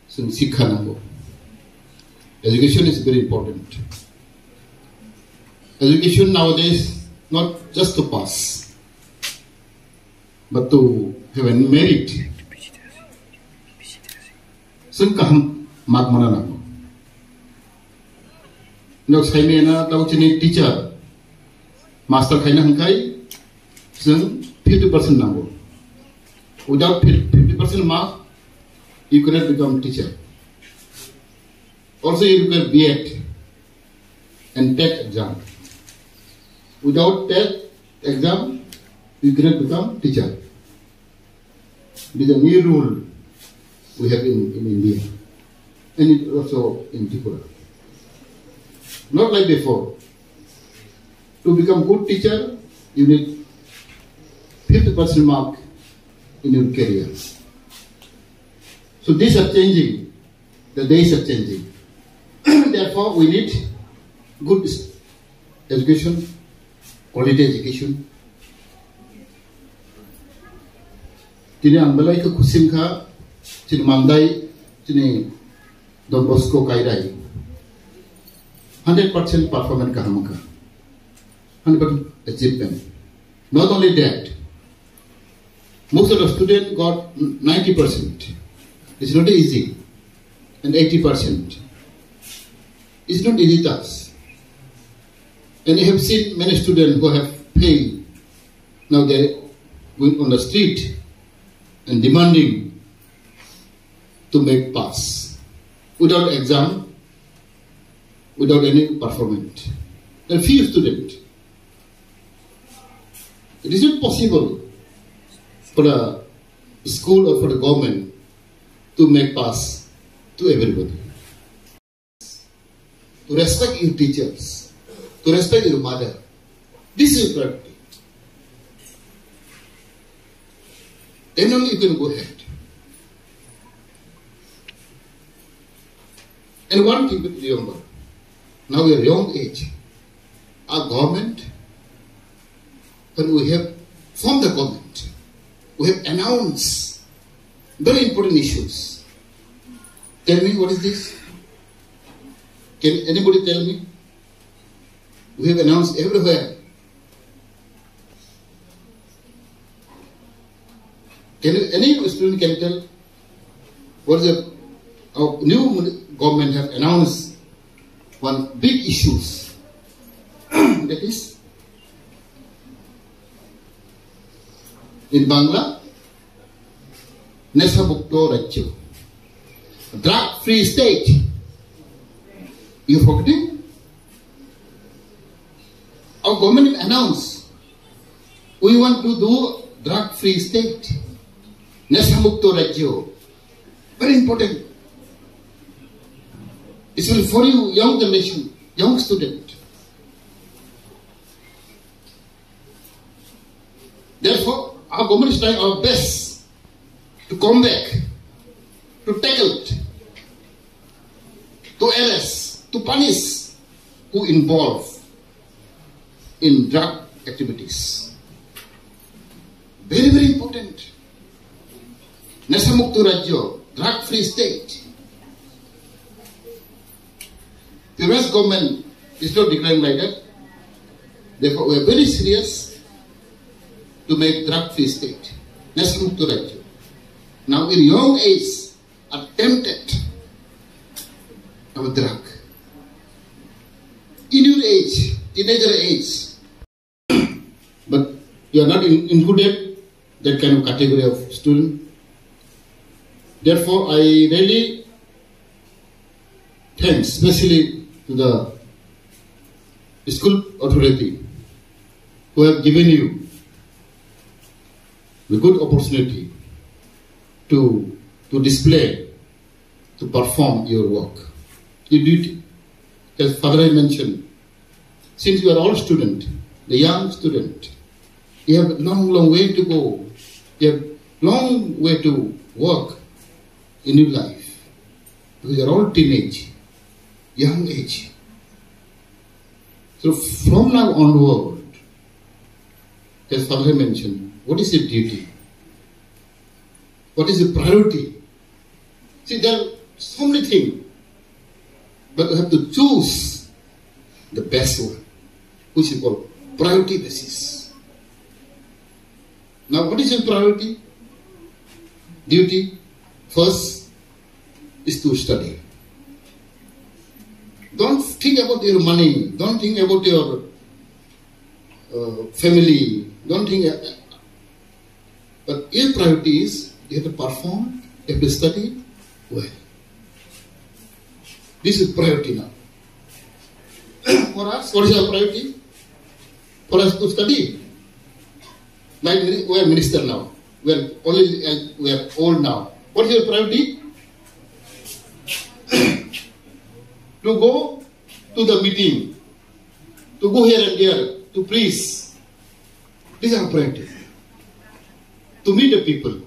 जों शिक्षा नांगौ. Education is very important. Education nowadays, not just to pass, but to have a merit. जों kaham mak mana naंगौ. Nak saya na tahu jenis teacher, master kayaknya hangkai, जों 50% naंगौ. Without 50% mark, you cannot become teacher. Also, you can B.Ed and TET exam. Without TET exam, you cannot become teacher. This is a new rule we have in India, and also in Tripura. Not like before. To become good teacher, you need 50% mark in your career. So these are changing. The days are changing. Therefore, we need good education, quality education. Tini ambalai ke kusim kha, tini mandai, tini Don Bosco kaidai. 100% performance kahamaka, 100% achievement. Not only that, most of the students got 90%. It's not easy, and 80%. It's not easy task. And you have seen many students who have failed. Now they're going on the street and demanding to make pass without exam, without any performance. There are few students. It is not possible for the school or for the government to make pass to everybody. To respect your teachers, to respect your mother. This is priority. Then only you can go ahead. And one thing to remember, now we are young age. Our government, when we have formed the government, we have announced very important issues. Tell me, what is this? Can anybody tell me? We have announced everywhere. Any student can tell what is our new government have announced one big issues. That is, in Bangla, Nesa Mukto Rajyo, drug-free state. You forgetting? Our government announced we want to do drug-free state. Nasamukto Rajyo. Very important. It's will for you, young generation, young student. Therefore, our government is trying our best to come back, to tackle it, to arrest, to punish who involved in drug activities. Very, very important. Nasamuktu Rajyo, drug-free state. The West government is not declaring like that. Therefore, we are very serious to make drug-free state. Nasamuktu Rajyo. Now, in young age, are tempted of drug. In your age, teenager age, but you are not included that kind of category of student. Therefore, I really thanks especially to the school authority who have given you the good opportunity to display, to perform your work, your duty. As Father I mentioned, since you are all student, the young student, you have a long way to go. You have long way to work in your life. Because you are all teenage, young age. So from now onward, as Father mentioned, what is your duty? What is the priority? See, there are so many things. But you have to choose the best one, which is called priority basis. Now, what is your priority? Duty, first, is to study. Don't think about your money. Don't think about your family. Don't think. But your priority is you have to perform, you have to study well. This is priority now. For us, what is our priority? For us to study. Like we are minister now. We are old now. What is your priority? To go to the meeting, to go here and there, to preach. This is our priority. To meet the people,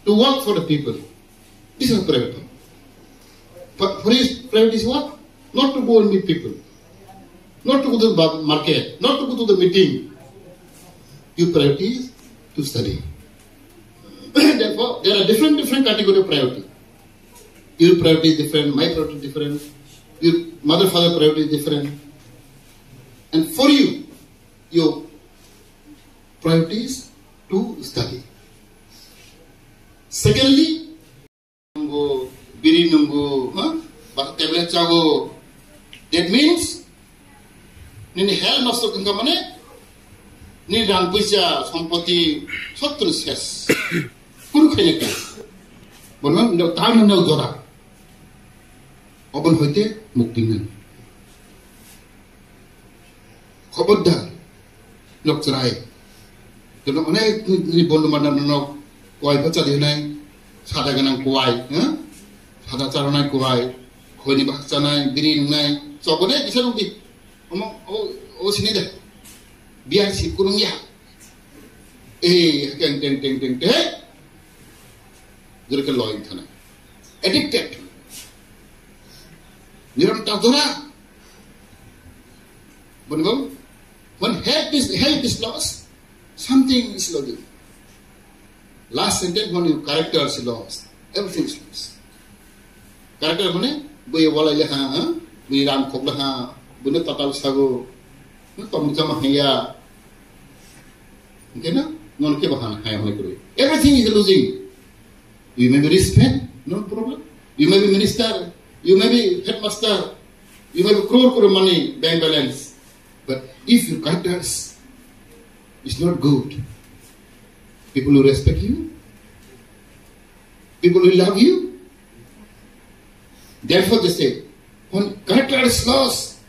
to work for the people. This is our priority. But for his priority is what? Not to go and meet people, not to go to the market, not to go to the meeting. Your priority is to study. Therefore, there are different categories of priority. Your priority is different, my priority is different, your mother, father priority is different. And for you, your priority is to study. Secondly, biri nunggu, tablet chago. That means, nini hell nosto kengka mane, ni rang puja sampati sotru ses. Kuru kaya kan. Bonan ndo tahan ndo dora. Oban hoite muktingan. Khobodar lok cerai. Kalau mana ni bondu mana nong kuai baca dia nai, sada ganang kuai, sada cara nai kuai, kau ni baca nai, biri nai, so boleh bisa nanti, oh sini dah, biar si kurung ya, teng, jadi kalau ini thana, addicted, niram tak dora, benar, when health is lost. Something is lost. Last sentence, when your character is lost, everything is lost. Character mane, boye wala yaha, boye ram khokla ha, boye tatal sago, tom jama haya. Okay na? Non ke bahana haya hoy kore. Everything is losing. You may be respect, no problem. You may be minister, you may be headmaster, you may be crore money, bank balance. But if your character is not good, people who respect you, people who love you, therefore they say, when character is lost,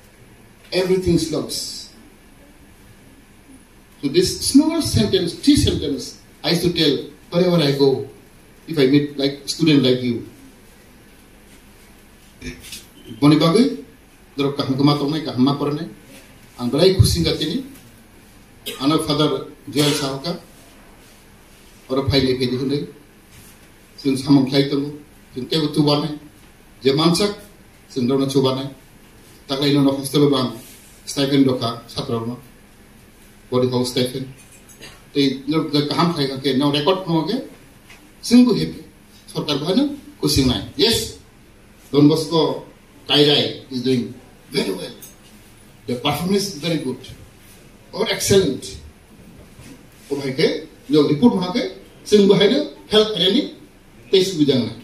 everything is lost. So this small sentence, 3 sentences, I used to tell wherever I go, if I meet like student like you. Boni bagai, dorok kaham kematok nai, kaham mapor nai, ang balai kusi katini. Anak father jail sahaka, orang pay lagi di sini, sen samang kaya tu, sen tegu tu bane, zaman sak, sen dorang coba nai, tak lain orang hostel bang, stipend doka, satu orang, body house stipend, tapi nur kaham kaya ke, now record mau ke, sungguh happy, sarkar bahana, kusi nai, yes, Don Bosco Kairai is doing very well, the performance is very good. Or excellent. Or hai ke, jo report maha ke, sing bahai de health any test bujang na.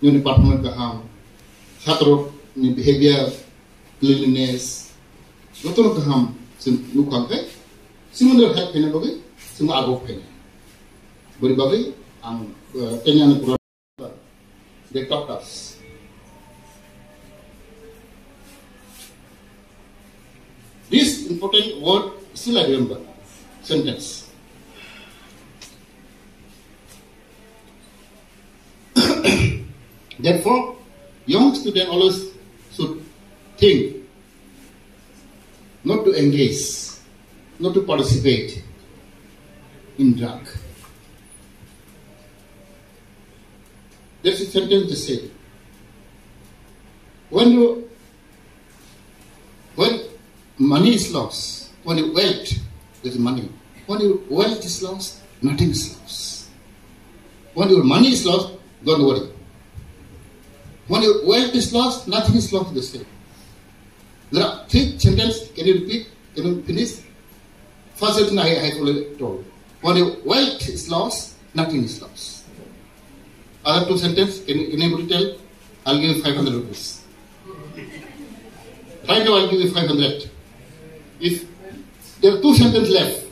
Jo ni performance ka ham, chatro ni behavior, cleanliness, joto ka ham sing lukang ke, sing under health pena doge, sing agok pena. Beri bagai ang kenyan kurang they taught us. This important word still I remember, sentence. Therefore, young students always should think not to engage, not to participate in drug. That's a sentence to say. When money is lost, when your wealth, there is money. When your wealth is lost, nothing is lost. When your money is lost, don't worry. When your wealth is lost, nothing is lost in this state. There are 3 sentences. Can you repeat? Can you finish? First sentence I have already told. When your wealth is lost, nothing is lost. Other 2 sentences, can anybody tell? I'll give you 500 rupees. Right now I'll give you 500. If there are 2 sentences left,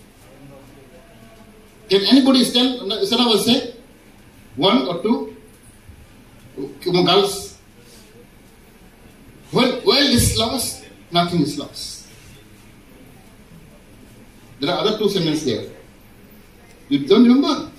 can anybody stand up and say 1 or 2? Girls. When wealth is lost, nothing is lost. There are other 2 sentences there. You don't remember?